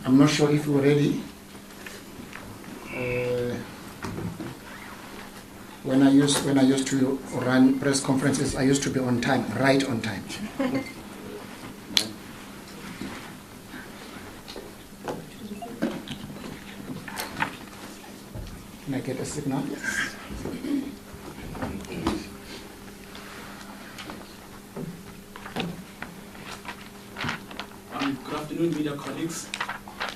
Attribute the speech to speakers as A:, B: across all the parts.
A: I'm not sure if you're ready. When I used to run press conferences, I used to be on time, right on time. Can I get a signal?
B: Good afternoon, media colleagues.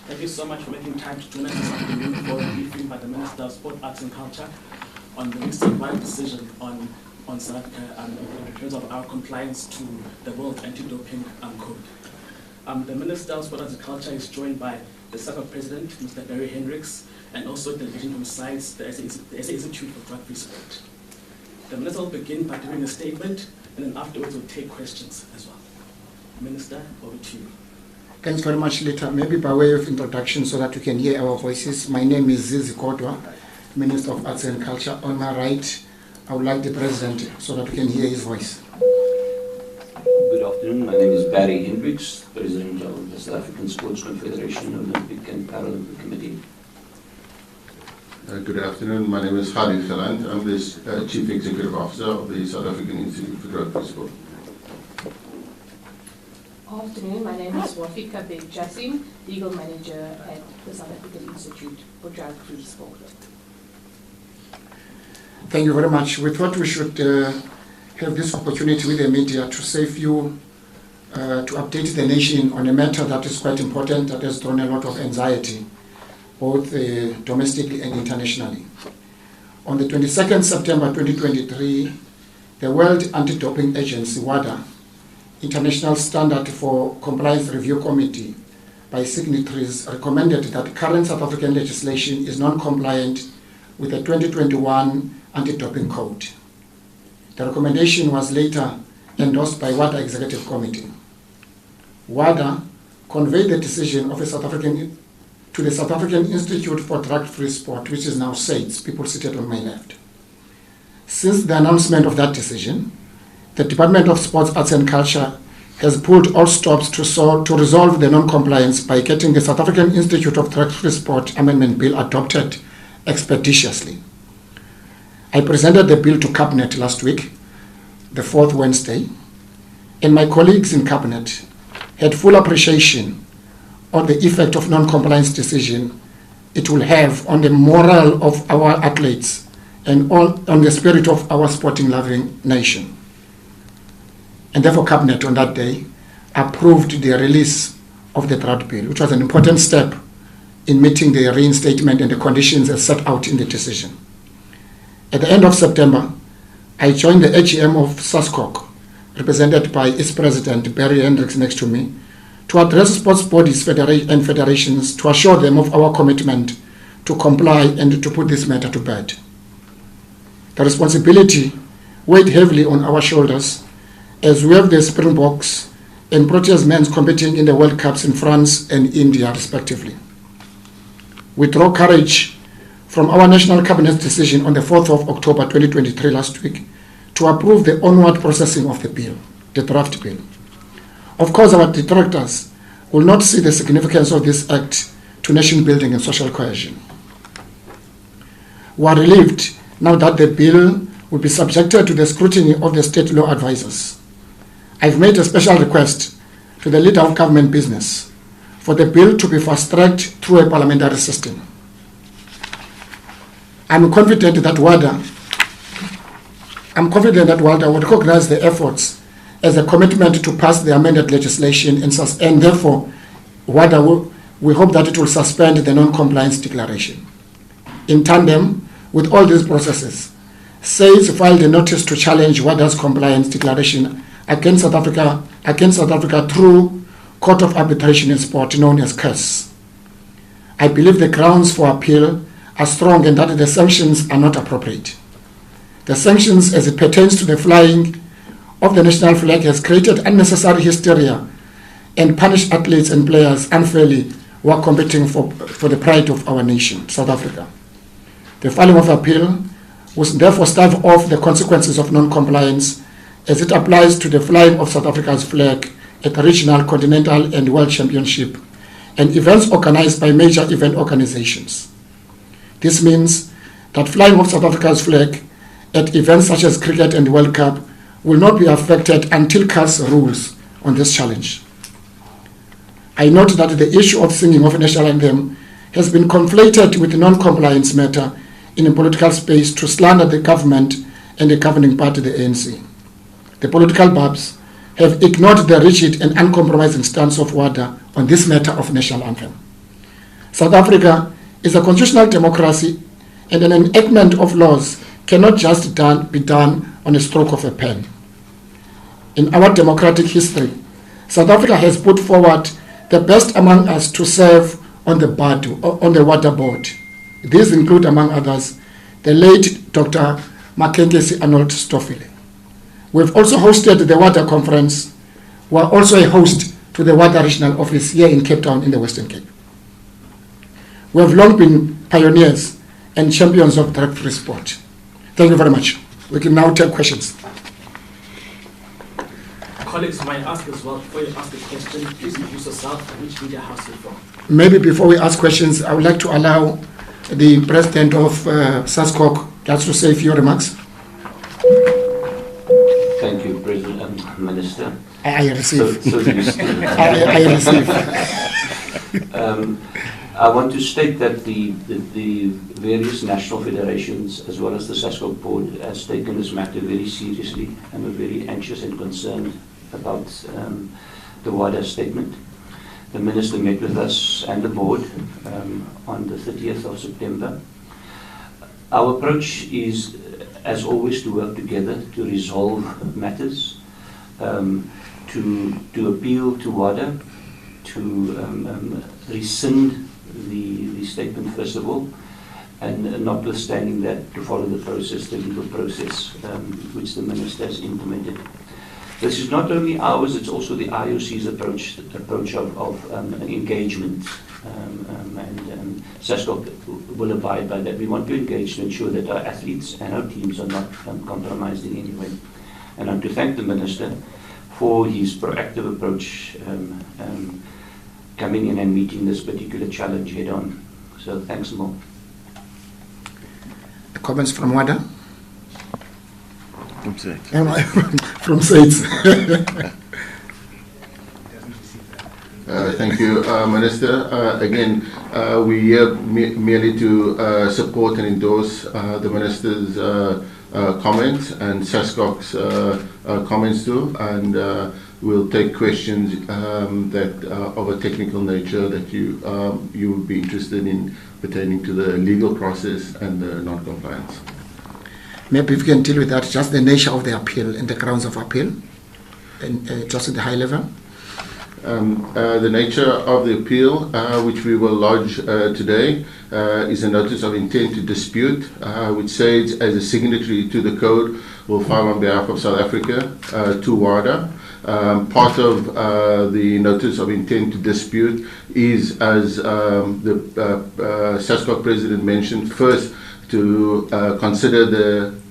B: Thank you so much for making time to join us this afternoon for a briefing by the Minister of Sport, Arts and Culture on the recent WADA decision on South Africa in terms of our compliance to the World Anti-Doping Code. The Minister of Sport, Arts and Culture is joined by the SABC President, Mr. Barry Hendricks, and also delegation from SAIS, the SA Institute for Drug-Free Sport. The Minister will begin by giving a statement, and then afterwards we'll take questions as well. Minister, over to you.
A: Thanks very much, Lita. Maybe by way of introduction so that you can hear our voices. My name is Zizi Kodwa, Minister of Arts and Culture. On my right, I would like the President so that we can hear his voice.
C: Good afternoon. My name is Barry Hendricks, President of the South African Sports Confederation Olympic and Paralympic Committee.
D: Good afternoon. My name is Khalid Khalant. I'm the Chief Executive Officer of the South African Institute for Drug-Free Sport.
E: Afternoon, my name is Wafika Beg Jassim, Legal Manager at the South African Institute for Drug-Free Sport.
A: Thank you very much. We thought we should have this opportunity with the media to save you, to update the nation on a matter that is quite important, that has thrown a lot of anxiety, both domestically and internationally. On the 22nd September 2023, the World Anti-Doping Agency, WADA, International Standard for Compliance Review Committee, by signatories, recommended that current South African legislation is non-compliant with the 2021 Anti-Doping Code. The recommendation was later endorsed by WADA Executive Committee. WADA conveyed the decision of the South African Institute for Drug-Free Sport, which is now SABC, people seated on my left. Since the announcement of that decision, the Department of Sports, Arts and Culture has pulled all stops to resolve the non-compliance by getting the South African Institute of Drug-Free Sport Amendment Bill adopted expeditiously. I presented the bill to Cabinet last week, the fourth Wednesday, and my colleagues in Cabinet had full appreciation of the effect of non-compliance decision it will have on the morale of our athletes and on the spirit of our sporting loving nation. And therefore Cabinet on that day approved the release of the draft bill, which was an important step in meeting the reinstatement and the conditions as set out in the decision. At the end of September, I joined the AGM of SASCOC, represented by its President Barry Hendricks next to me, to address sports bodies and federations to assure them of our commitment to comply and to put this matter to bed. The responsibility weighed heavily on our shoulders as we have the Springboks and Proteas men competing in the World Cups in France and India, respectively. We draw courage from our National Cabinet decision on the 4th of October 2023 last week to approve the onward processing of the bill, the draft bill. Of course, our detractors will not see the significance of this act to nation building and social cohesion. We are relieved now that the bill will be subjected to the scrutiny of the state law advisors. I've made a special request to the leader of government business for the bill to be fast-tracked through a parliamentary system. I'm confident that WADA will recognize the efforts as a commitment to pass the amended legislation and therefore WADA we hope that it will suspend the non-compliance declaration. In tandem with all these processes, SABC filed a notice to challenge WADA's compliance declaration against South Africa through Court of Arbitration in Sport, known as CAS. I believe the grounds for appeal are strong and that the sanctions are not appropriate. The sanctions as it pertains to the flying of the national flag has created unnecessary hysteria and punished athletes and players unfairly who are competing for the pride of our nation, South Africa. The filing of appeal will therefore stave off the consequences of non-compliance as it applies to the flying of South Africa's flag at the regional, continental and world championship and events organized by major event organizations. This means that flying of South Africa's flag at events such as cricket and World Cup will not be affected until CAS rules on this challenge. I note that the issue of singing of a national anthem has been conflated with non-compliance matter in a political space to slander the government and the governing party, the ANC. The political barbs have ignored the rigid and uncompromising stance of WADA on this matter of national anthem. South Africa is a constitutional democracy, and an enactment of laws cannot just be done on a stroke of a pen. In our democratic history, South Africa has put forward the best among us to serve on the WADA board. These include, among others, the late Dr. Makengesi Arnold Stoffel. We've also hosted the WADA conference. We're also a host to the WADA regional office here in Cape Town in the Western Cape. We have long been pioneers and champions of drug-free sport. Thank you very much. We can now take questions.
B: Colleagues might ask as well, before you ask a question, please introduce yourself and which media house you're from.
A: Maybe before we ask questions, I would like to allow the president of SASCOC just to say a few remarks.
C: Thank you, President Minister.
A: I receive.
C: So used to it.
A: I receive.
C: I want to state that the various national federations, as well as the SASCOC board, has taken this matter very seriously, and we're very anxious and concerned about the WADA statement. The Minister met with us and the board on the 30th of September. Our approach is, as always, to work together to resolve matters, to appeal to WADA, to rescind the statement first of all, and notwithstanding that, to follow the process, the legal process, which the Minister has implemented. This is not only ours, it's also the IOC's approach of engagement, and SASCOC will abide by that. We want to engage to ensure that our athletes and our teams are not compromised in any way. And I want to thank the Minister for his proactive approach, coming in and meeting this particular challenge head on. So thanks more.
A: Comments from WADA?
F: From SAIDS.
A: From SAIDS.
D: Thank you, Minister. Again, we're here merely to support and endorse the Minister's comments and SASCOC's comments too, and we'll take questions that are of a technical nature that you would be interested in pertaining to the legal process and the non-compliance.
A: Maybe we can deal with that, just the nature of the appeal and the grounds of appeal, and just at the high level.
D: The nature of the appeal, which we will lodge today, is a notice of intent to dispute, which says, as a signatory to the code, will file on behalf of South Africa to WADA. Part of the notice of intent to dispute is, as the SASCOC president mentioned, first to consider the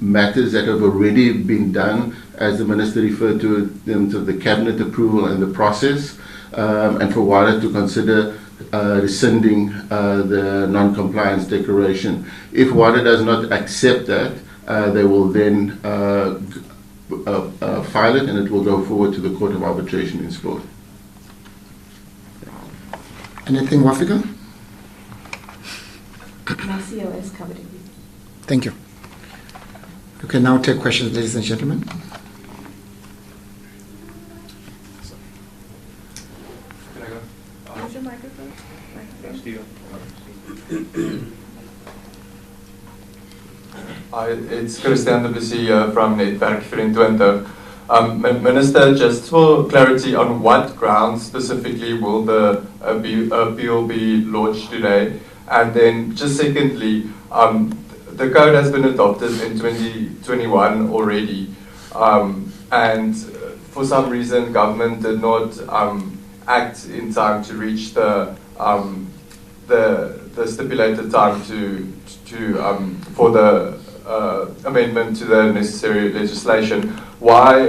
D: matters that have already been done, as the Minister referred to them, to the cabinet approval and the process, and for WADA to consider rescinding the non-compliance declaration. If WADA does not accept that, they will then file it, and it will go forward to the Court of Arbitration in Sport.
A: Anything, Wafika?
E: My COS covered it.
A: Thank you. You can now take questions, ladies and gentlemen.
G: Can I go?
E: Where's your microphone?
G: It's Christian de Bessie from Netwerk 24. Minister, just for clarity, on what grounds specifically will the appeal be launched today? And then just secondly, the code has been adopted in 2021 already, and for some reason government did not act in time to reach the stipulated time for the amendment to the necessary legislation. Why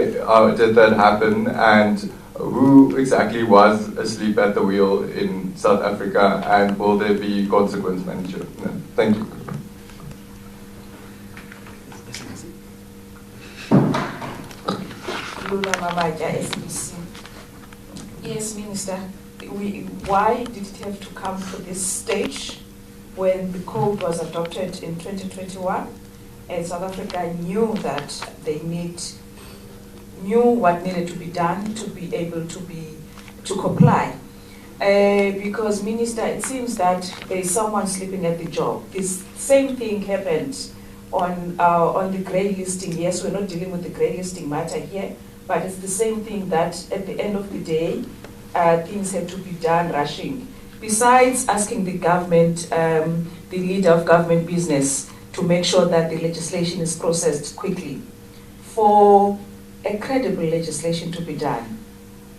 G: did that happen, and who exactly was asleep at the wheel in South Africa, and will there be consequence management? Thank you.
F: Lula Mamaja, SABC. Yes, Minister. Why did it have to come to this stage when the code was adopted in 2021 and South Africa knew that they knew what needed to be done to be able to comply? Because, Minister, it seems that there is someone sleeping at the job. This same thing happened on the grey listing. Yes, we're not dealing with the grey listing matter here, but it's the same thing that at the end of the day, things have to be done rushing. Besides asking the government, the leader of government business, to make sure that the legislation is processed quickly, for a credible legislation to be done,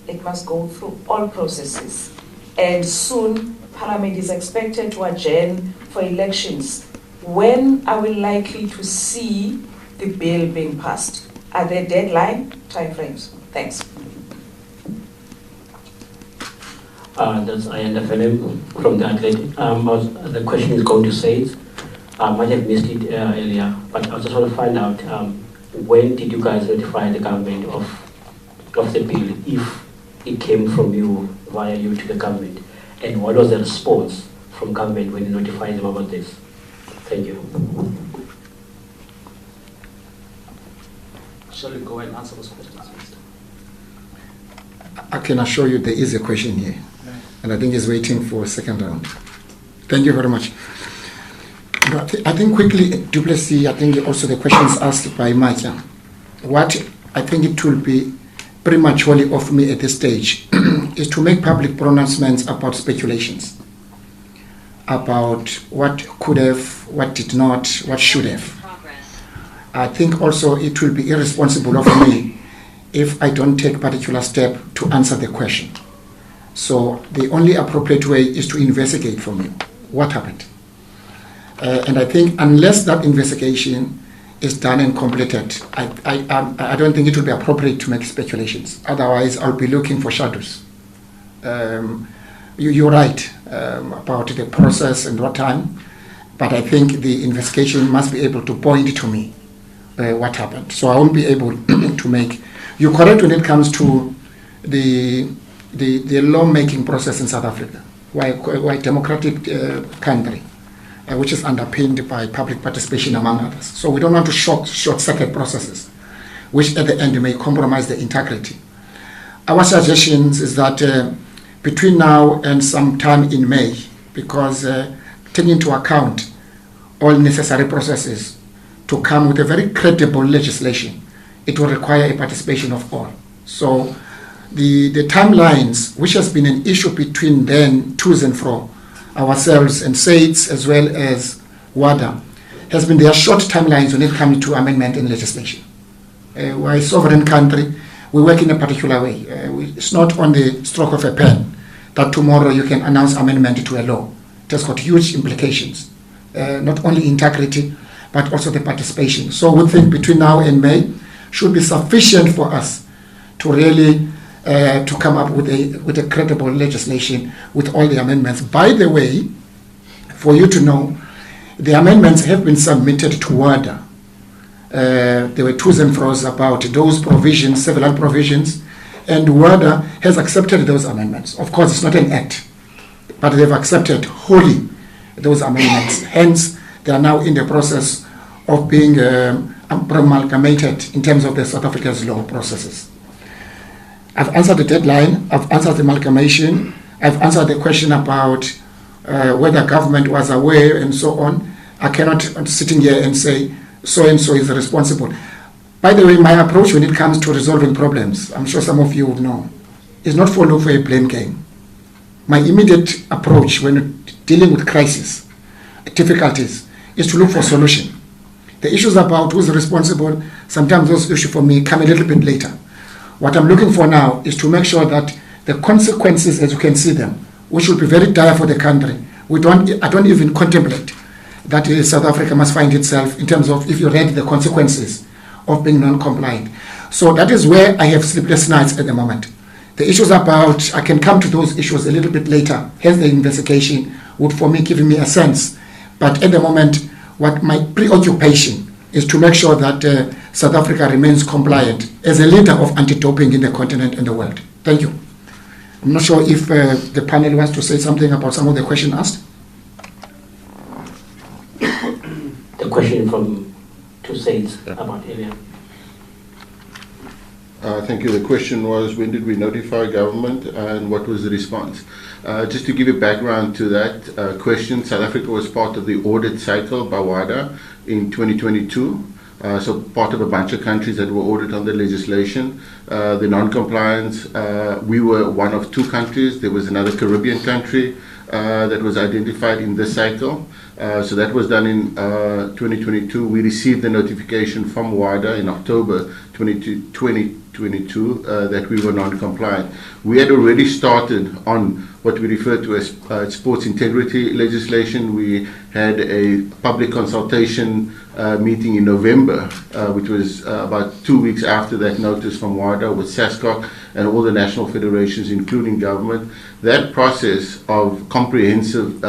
F: it must go through all processes. And soon, Parliament is expected to adjourn for elections. When are we likely to see the bill being passed? Are there deadline timeframes? Thanks.
H: That's Ayanda Felem from the Atlantic. The question is going to say, I might have missed it earlier, but I just want to find out when did you guys notify the government of the bill, if it came from you, via you to the government, and what was the response from government when you notified them about this? Thank you.
B: Shall we go and answer those questions, Minister?
A: I can assure you there is a question here, and I think it's waiting for a second round. Thank you very much. But I think quickly, Duplessis, I think also the questions asked by Maja. What I think it will be prematurely of me at this stage is to make public pronouncements about speculations, about what could have, what did not, what should have. I think also it will be irresponsible of me if I don't take particular step to answer the question. So the only appropriate way is to investigate from you what happened. And I think unless that investigation is done and completed, I don't think it will be appropriate to make speculations. Otherwise, I'll be looking for shadows. You're right about the process and what time, but I think the investigation must be able to point to me what happened. So I won't be able to make. You're correct when it comes to the lawmaking process in South Africa. We're a democratic country, which is underpinned by public participation, among others. So we don't want to short-circuit processes, which at the end may compromise the integrity. Our suggestions is that between now and sometime in May, because taking into account all necessary processes to come with a very credible legislation, it will require a participation of all. So the timelines, which has been an issue between then, to's and fro, ourselves and SAIDS as well as WADA, has been their short timelines when it comes to amendment and legislation. We're a sovereign country. We work in a particular way. It's not on the stroke of a pen that tomorrow you can announce amendment to a law. It has got huge implications, not only integrity, but also the participation. So we think between now and May should be sufficient for us to really to come up with a credible legislation with all the amendments. By the way, for you to know, the amendments have been submitted to WADA. There were to's and fro's about those provisions, several provisions, and WADA has accepted those amendments. Of course, it's not an act, but they've accepted wholly those amendments. Hence, they are now in the process of being amalgamated in terms of the South Africa's law processes. I've answered the deadline, I've answered the amalgamation, I've answered the question about whether government was aware and so on. I cannot sitting here and say so-and-so is responsible. By the way, my approach when it comes to resolving problems, I'm sure some of you would know, is not for a blame game. My immediate approach when dealing with crisis, difficulties, is to look for solution. The issues about who's responsible, sometimes those issues for me come a little bit later. What I'm looking for now is to make sure that the consequences, as you can see them, which will be very dire for the country, I don't even contemplate that South Africa must find itself in terms of, if you read the consequences of being non-compliant. So that is where I have sleepless nights at the moment. The issues about, I can come to those issues a little bit later, hence the investigation would for me giving me a sense. But at the moment, what my preoccupation is to make sure that South Africa remains compliant as a leader of anti-doping in the continent and the world. Thank you. I'm not sure if the panel wants to say something about some of the questions asked.
H: The question from Tusaid about earlier.
D: Thank you. The question was, when did we notify government and what was the response? Just to give you background to that question, South Africa was part of the audit cycle by WADA in 2022. So part of a bunch of countries that were audited on the legislation. The non-compliance, we were one of 2 countries. There was another Caribbean country that was identified in this cycle. So that was done in 2022. We received the notification from WADA in October 2022 that we were non-compliant. We had already started on what we refer to as sports integrity legislation. We had a public consultation meeting in November, which was about 2 weeks after that notice from WADA with SASCOC and all the national federations, including government. That process of comprehensive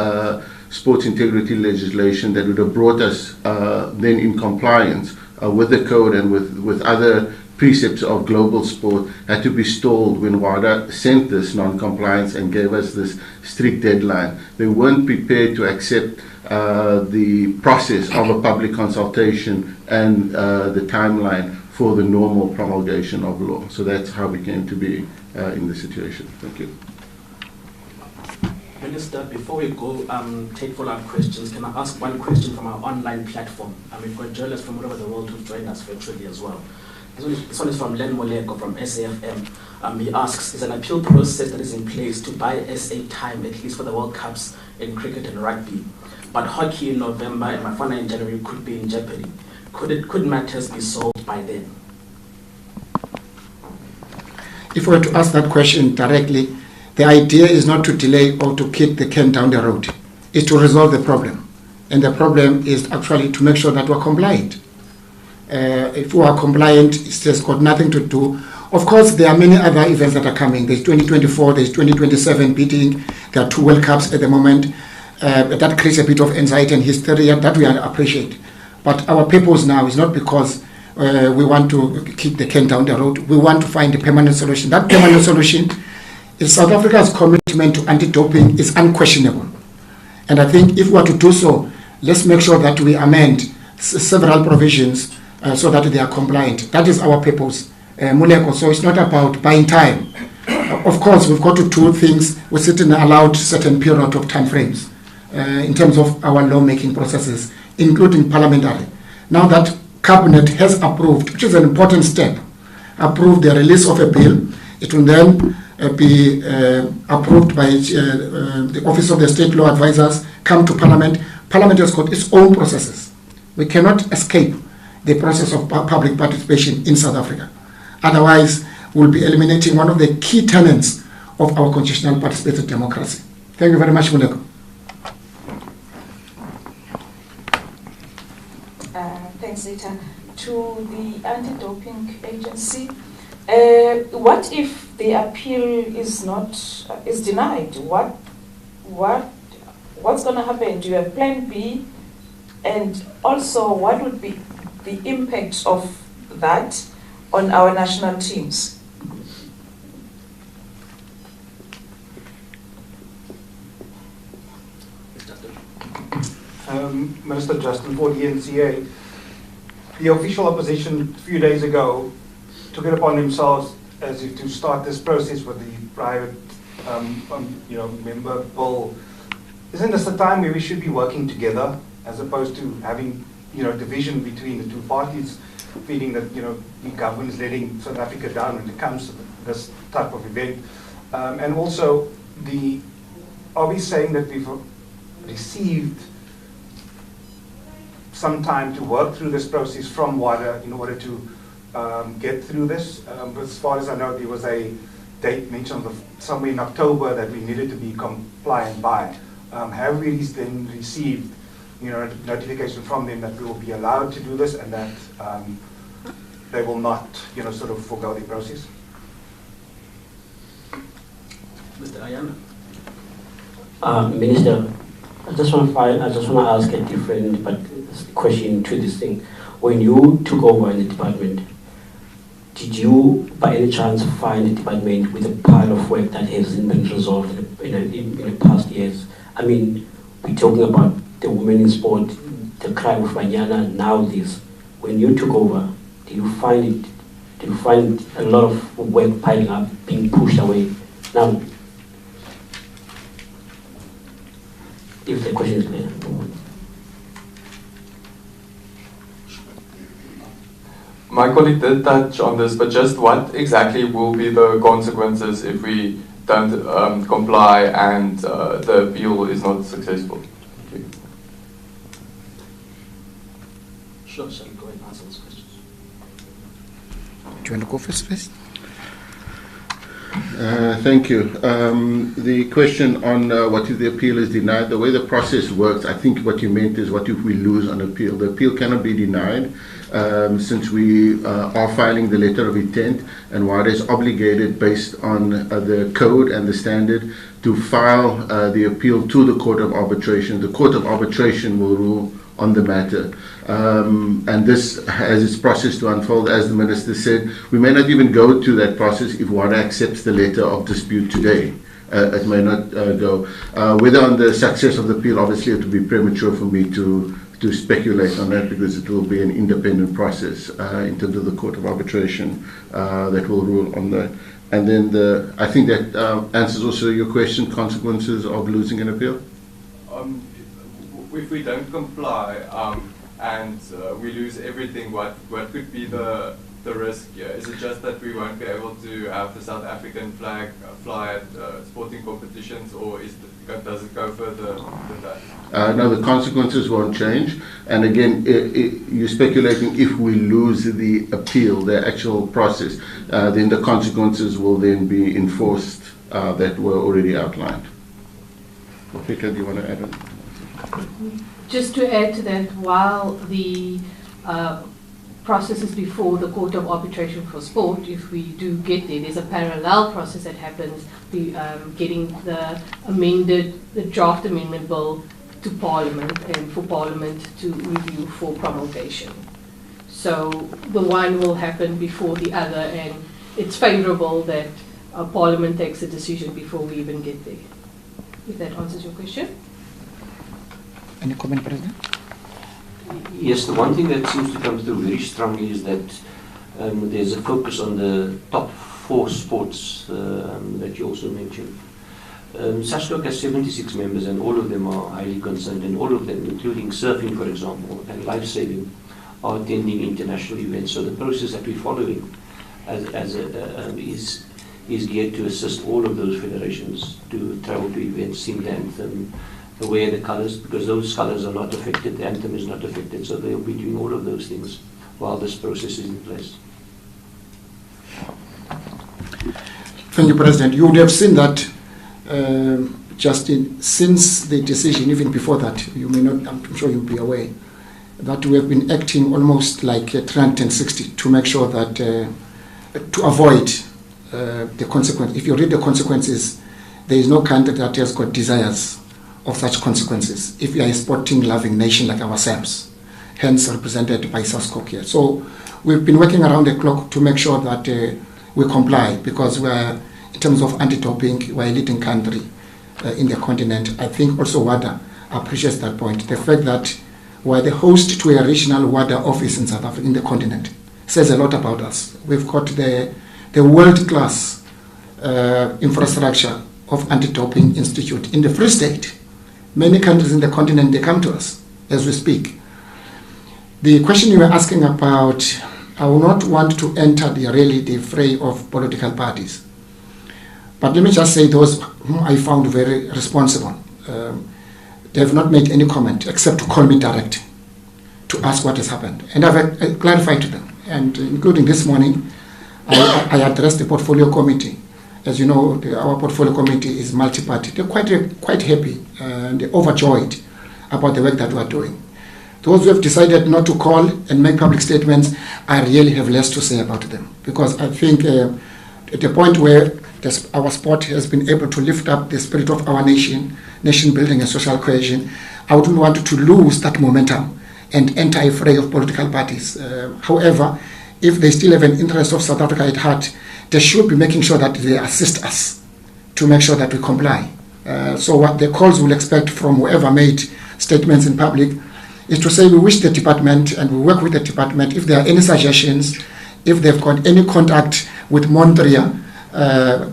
D: sports integrity legislation that would have brought us then in compliance with the code and with other precepts of global sport had to be stalled when WADA sent this non-compliance and gave us this strict deadline. They weren't prepared to accept the process of a public consultation and the timeline for the normal promulgation of law. So that's how we came to be in this situation. Thank you.
B: Minister, before we go take follow-up questions, can I ask one question from our online platform? We've got journalists from all over the world who've joined us virtually as well. This one is from Len Moleko from SAFM. He asks, is an appeal process that is in place to buy SA time, at least for the World Cups in cricket and rugby? But hockey in November and Bafana in January could be in jeopardy. Could matters be solved by then?
A: If we were to ask that question directly, the idea is not to delay or to kick the can down the road. It's to resolve the problem. And the problem is actually to make sure that we're compliant. If we are compliant, it's just got nothing to do. Of course, there are many other events that are coming. There's 2024, there's 2027 bidding. There are 2 World Cups at the moment. That creates a bit of anxiety and hysteria that we appreciate. But our purpose now is not because we want to kick the can down the road. We want to find a permanent solution. That permanent solution is South Africa's commitment to anti-doping is unquestionable. And I think if we are to do so, let's make sure that we amend several provisions so that they are compliant. That is our purpose, Muleko. So it's not about buying time. Of course, we've got to do things within allowed certain period of time frames in terms of our lawmaking processes, including parliamentary. Now that Cabinet has approved, which is an important step, approved the release of a bill, it will then be approved by the Office of the State Law Advisors, come to Parliament. Parliament has got its own processes. We cannot escape the process of public participation in South Africa. Otherwise, we'll be eliminating one of the key tenets of our constitutional participative democracy. Thank you very much, Muleko.
F: Thanks, Zita. To the anti-doping agency, what if the appeal is denied? What's going to happen? Do you have Plan B? And also, what would be the impact of that on our national teams?
I: Minister Justin for the NCA. The official opposition a few days ago took it upon themselves as if to start this process with the private member bill. Isn't this the time where we should be working together as opposed to having division between the 2 parties, feeling that the government is letting South Africa down when it comes to this type of event? And also, are we saying that we've received some time to work through this process from WADA in order to get through this? As far as I know, there was a date mentioned somewhere in October that we needed to be compliant by. Have we then received notification from them that we will be allowed to do this and that they will not sort of forego the process?
B: Mr. Ayana.
H: Minister, I just want to ask a different question to this thing. When you took over in the department, did you, by any chance, find the department with a pile of work that hasn't been resolved in the past years? I mean, we're talking about the women in sport, the crime of Banyana, now this. When you took over, did you find a lot of work piling up, being pushed away? Now, if the question is clear.
G: My colleague did touch on this, but just what exactly will be the consequences if we don't comply and the appeal is not successful? Thank you.
B: Sure, shall we go ahead and answer those questions?
A: Do you want to go first, please?
D: Thank you. The question on what if the appeal is denied, the way the process works, I think what you meant is what if we lose on appeal. The appeal cannot be denied since we are filing the letter of intent, and WADA is obligated based on the code and the standard to file the appeal to the Court of Arbitration. The Court of Arbitration will rule on the matter. And this has its process to unfold. As the Minister said, we may not even go to that process if WADA accepts the letter of dispute today. It may not go. Whether on the success of the appeal, obviously it would be premature for me to speculate on that, because it will be an independent process in terms of the Court of Arbitration that will rule on that. And then I think that answers also your question, consequences of losing an appeal.
G: If we don't comply and we lose everything, what could be the risk here? Is it just that we won't be able to have the South African flag fly at sporting competitions, or does it go further than that?
D: No, the consequences won't change. And again, you're speculating if we lose the appeal, the actual process, then the consequences will then be enforced that were already outlined. Peter, do you want to add on?
E: Just to add to that, while the process is before the Court of Arbitration for Sport, if we do get there, there's a parallel process that happens, getting the draft amendment bill to Parliament, and for Parliament to review for promulgation. So the one will happen before the other, and it's favourable that Parliament takes a decision before we even get there. If that answers your question.
A: Any comment, President?
C: Yes, the one thing that seems to come through very strongly is that there's a focus on the top 4 sports that you also mentioned. SASCOC has 76 members, and all of them are highly concerned, and all of them, including surfing, for example, and life-saving, are attending international events. So the process that we're following is geared to assist all of those federations to travel to events, sing the anthem, wear the colours, because those colours are not affected, the anthem is not affected, so they'll be doing all of those things while this process is in place.
A: Thank you, President. You would have seen that since the decision, even before that, you may not, I'm sure you'll be aware, that we have been acting almost like a 360 to make sure that, to avoid the consequence. If you read the consequences, there is no country that has got desires of such consequences if we are a sporting loving nation like ourselves, hence represented by SASCOC here. So we've been working around the clock to make sure that we comply, because we are, in terms of anti-doping, we're a leading country in the continent. I think also WADA appreciates that point. The fact that we're the host to a regional WADA office in South Africa, in the continent, says a lot about us. We've got the world-class infrastructure of anti-doping institute in the Free State. Many countries in the continent, they come to us as we speak. The question you were asking about, I will not want to enter the fray of political parties. But let me just say those whom I found very responsible. They have not made any comment except to call me direct to ask what has happened. And I've clarified to them. And including this morning, I addressed the portfolio committee. As you know, our portfolio committee is multi-party. They're quite happy and they're overjoyed about the work that we're doing. Those who have decided not to call and make public statements, I really have less to say about them. Because I think at the point where our sport has been able to lift up the spirit of our nation building and social cohesion. I wouldn't want to lose that momentum and enter a fray of political parties. However, if they still have an interest of South Africa at heart, they should be making sure that they assist us to make sure that we comply. So what the calls will expect from whoever made statements in public is to say we wish the department and we work with the department if there are any suggestions, if they've got any contact with Montreal.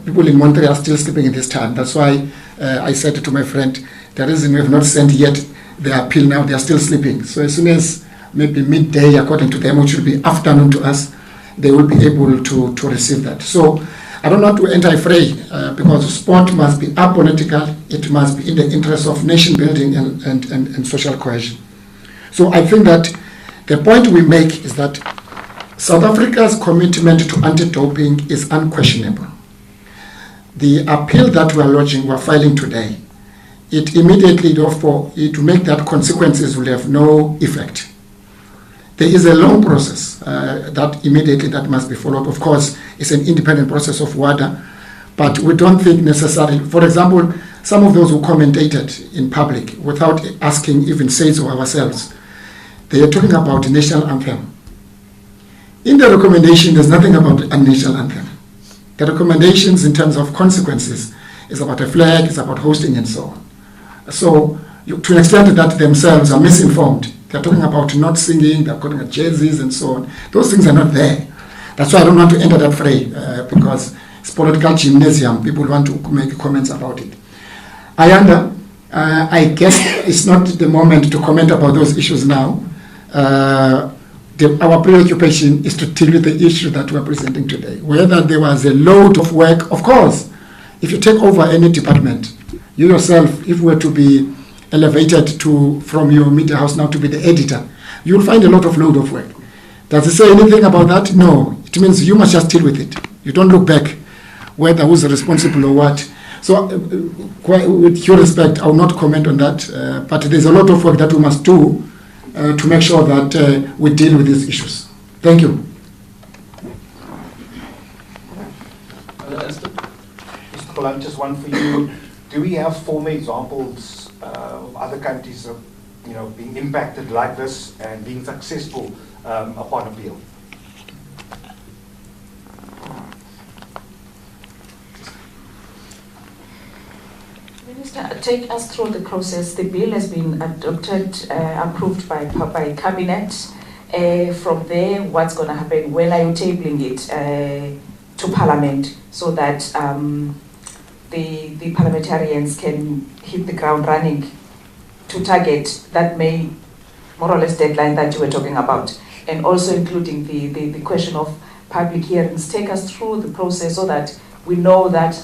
A: People in Montreal are still sleeping in this time. That's why I said to my friend, the reason we have not sent yet the appeal now, they are still sleeping. So as soon as maybe midday, according to them, which will be afternoon to us, they will be able to receive that. So I don't want to enter a fray because sport must be apolitical. It must be in the interest of nation building and social cohesion. So I think that the point we make is that South Africa's commitment to anti-doping is unquestionable. The appeal that we are lodging, we are filing today, it immediately, therefore, to make that consequences will have no effect. There is a long process that must be followed. Of course, it's an independent process of WADA, but we don't think necessarily, for example, some of those who commentated in public without asking even say so ourselves, they are talking about the national anthem. In the recommendation, there's nothing about a national anthem. The recommendations in terms of consequences is about a flag, it's about hosting and so on. So to an extent that themselves are misinformed, they're talking about not singing, they're calling it jerseys and so on. Those things are not there. That's why I don't want to enter that fray because it's political gymnasium. People want to make comments about it. I guess it's not the moment to comment about those issues now. Our preoccupation is to deal with the issue that we're presenting today. Whether there was a load of work, of course, if you take over any department, you yourself, if we're to be elevated from your media house now to be the editor, you'll find a lot of load of work. Does it say anything about that? No. It means you must just deal with it. You don't look back whether who's responsible or what. So with your respect, I will not comment on that, but there's a lot of work that we must do to make sure that we deal with these issues. Thank you.
I: Mr. Kolan, just one for you. Do we have former examples of other countries being impacted like this and being successful upon appeal?
F: Minister, take us through the process. The bill has been adopted, approved by Cabinet. From there, what's going to happen? When are you tabling it to Parliament so that the parliamentarians can hit the ground running to target that May, more or less, deadline that you were talking about, and also including the question of public hearings? Take us through the process so that we know that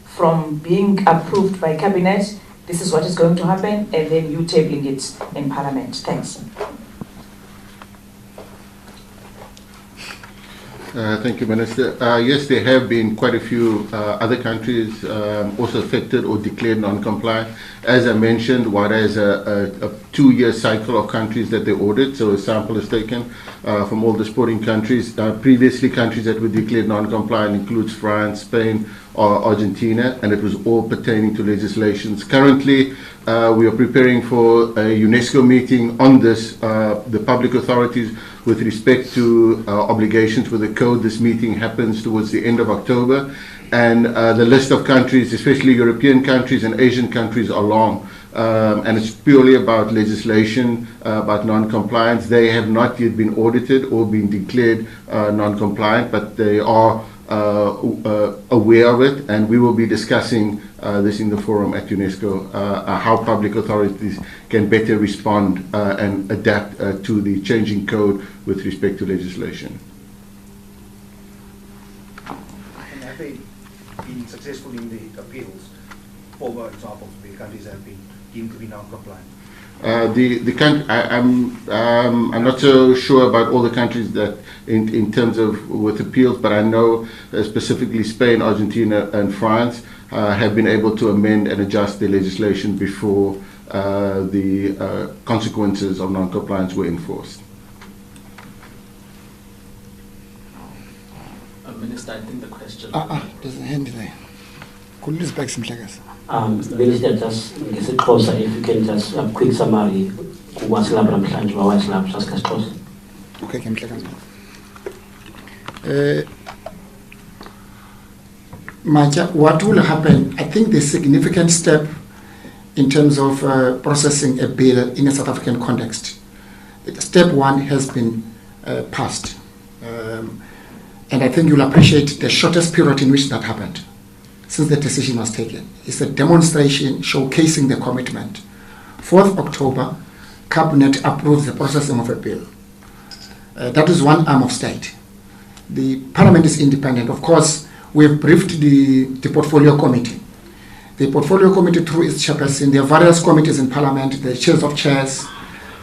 F: from being approved by Cabinet, this is what is going to happen, and then you tabling it in Parliament. Thanks.
D: Thank you, Minister. Yes, there have been quite a few other countries also affected or declared non-compliant. As I mentioned, WADA is a 2-year cycle of countries that they audit, so a sample is taken from all the sporting countries. Previously, countries that were declared non-compliant includes France, Spain, or Argentina, and it was all pertaining to legislations. Currently, we are preparing for a UNESCO meeting on this, the public authorities with respect to obligations with the code. This meeting happens towards the end of October, and the list of countries, especially European countries and Asian countries, are long. And it's purely about legislation, about non-compliance. They have not yet been audited or been declared non-compliant, but they are aware of it, and we will be discussing this in the forum at UNESCO, how public authorities can better respond and adapt to the changing code with respect to legislation.
I: And have they been successful in the appeals? For example, the countries that have been deemed to be non-compliant. I'm not so sure about all the countries that in terms of with appeals, but I know specifically Spain, Argentina, and France have been able to amend and adjust their legislation before the consequences of non-compliance were enforced.
B: Minister, I think the question...
A: There's a hand there. Could you back some flaggers?
H: Minister, just get it closer if you can just a quick summary. What's Labram Plan, what's Labram Saskastos?
A: Okay, can flaggers. What will happen, I think the significant step in terms of processing a bill in a South African context. Step one has been passed. And I think you'll appreciate the shortest period in which that happened since the decision was taken. It's a demonstration showcasing the commitment. 4th October, Cabinet approves the processing of a bill. That is one arm of state. The Parliament is independent. Of course, we've briefed the Portfolio Committee. The Portfolio Committee, through its chairperson, there are various committees in Parliament, the chairs of chairs,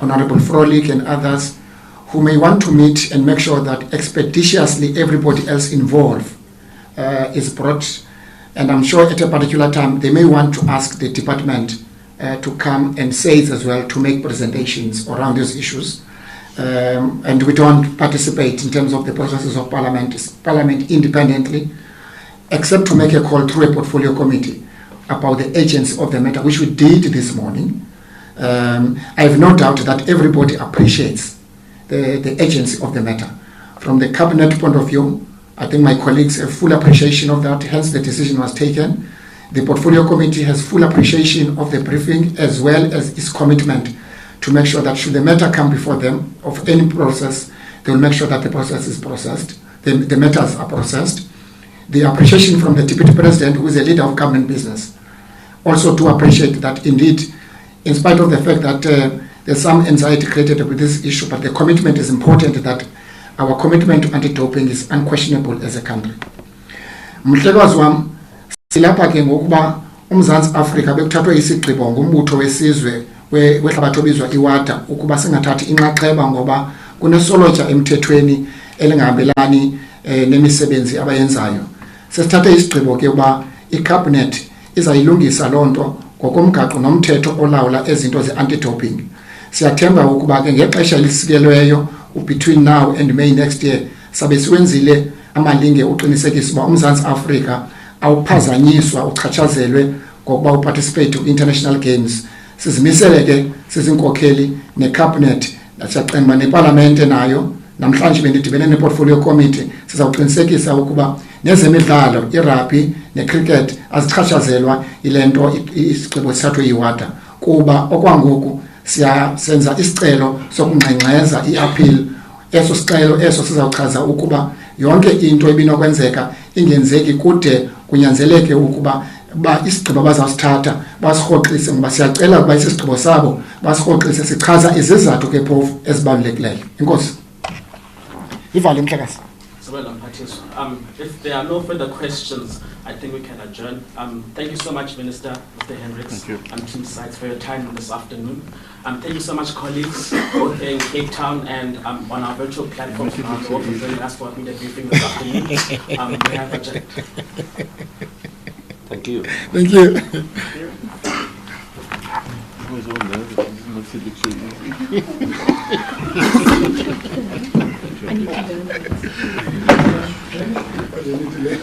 A: Honorable Frolik and others, who may want to meet and make sure that expeditiously everybody else involved is brought. And I'm sure at a particular time they may want to ask the department to come and say it as well, to make presentations around these issues. And we don't participate in terms of the processes of Parliament independently, except to make a call through a Portfolio Committee about the agency of the matter, which we did this morning. I have no doubt that everybody appreciates the agency of the matter. From the Cabinet point of view, I think my colleagues have full appreciation of that, hence the decision was taken. The Portfolio Committee has full appreciation of the briefing as well as its commitment to make sure that should the matter come before them of any process, they will make sure that the process is processed, the matters are processed. The appreciation from the Deputy President, who is a leader of government business, also to appreciate that indeed, in spite of the fact that there's some anxiety created with this issue, but the commitment is important, that our commitment to anti-doping is unquestionable as a country. Mhlekazi wam, silapha ke ngokuba uMzantsi Afrika bekuthathwe isigqibo ngumbutho wesizwe wehlabathi obizwa iWADA ukuba singathathi inxaxheba ngoba kunesolotya emthethweni elingahambelani nemisebenzi abayenzayo. Sesithathe isigqibo ke uba iCabinet izayilungisa loo nto ngokomgaqo nomthetho olawula ezinto ze-anti-doping. Siyathemba ukuba ke ngexesha elisikelweyo between now and May next year sabe siwenzile amalinge uqinisekisa uba uMzantsi Afrika awuphazanyiswa uchatshazelwe ngokuba uparticipate ku-international games. Sizimisele ke sizinkokheli neCabinet nasiyaqemba neParlamente nayo. Namhlanje bendidibene nePortfolio Committee, sizawuqinisekisa ukuba nezemidlalo, irugby necricket azichatshazelwa ile nto isigqibo sithathwe yiWADA, kuba okwangoku senza isicelo sokungxengxeza i-appeal. Eso sicelo eso sizawuchaza ukuba yonke into ebinokwenzeka ingenzeki kude kunyanzeleke ukuba isigqibo bazawusithatha basirhoxise, ngoba siyacela ukuba isigqibo sabo basirhoxise, sichaza izizathu ke phofu ezibalulekileyo. Inkosi.
B: If there are no further questions, I think we can adjourn. Thank you so much, Minister, Mr. Hendricks, and Team Sites for your time this afternoon. Thank you so much, colleagues, both here in Cape Town and on our virtual platform for joining us for media briefing this afternoon. We have adjourned.
C: Thank you.
A: Thank you.
E: I need to learn.